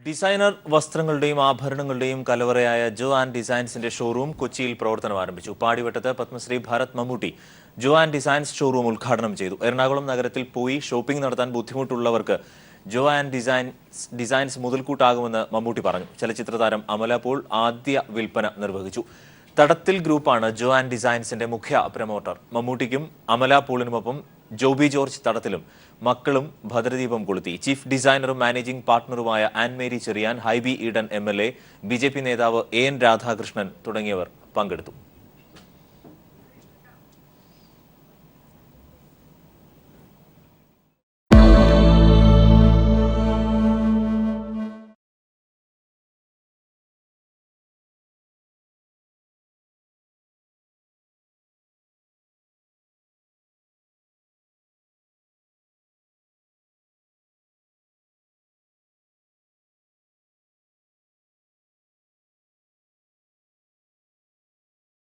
Designer വസ്ത്രങ്ങളുടെയും ആഭരണങ്ങളുടെയും കലവറയായ Joe and ഡിസൈൻസിന്റെ showroom കൊച്ചിയിൽ പ്രവർത്തനം ആരംഭിച്ചു. പാടിവട്ടത്ത് പത്മശ്രീ ഭാരത് മമ്മൂട്ടി ജോ ആൻഡ് ഡിസൈൻസ് ഷോറൂം ഉദ്ഘാടനം ചെയ്തു. എറണാകുളം നഗരത്തിൽ പോയി ഷോപ്പിംഗ് നടത്താൻ ബുദ്ധിമുട്ടുള്ളവർക്ക് ജോ ആൻഡ് ഡിസൈൻസ് മുതൽക്കൂട്ടാകുമെന്ന് മമ്മൂട്ടി പറഞ്ഞു. ചലച്ചിത്ര താരം അമല പോൾ ആദ്യ വിൽപ്പന നിർവഹിച്ചു. തടത്തിൽ ഗ്രൂപ്പാണ് ജോ ആൻഡ് ഡിസൈൻസിന്റെ മുഖ്യ പ്രമോട്ടർ. മമ്മൂട്ടിക്കും അമല പോളിനുമൊപ്പം ജോബി ജോർജ് തടത്തിലും മക്കളും ഭദ്രദീപം കൊളുത്തി. ചീഫ് ഡിസൈനറും മാനേജിംഗ് പാർട്ണറുമായ ആൻമേരി ചെറിയാൻ, ഹൈബി ഈഡൻ MLA, BJP നേതാവ് AN രാധാകൃഷ്ണൻ തുടങ്ങിയവർ പങ്കെടുത്തു.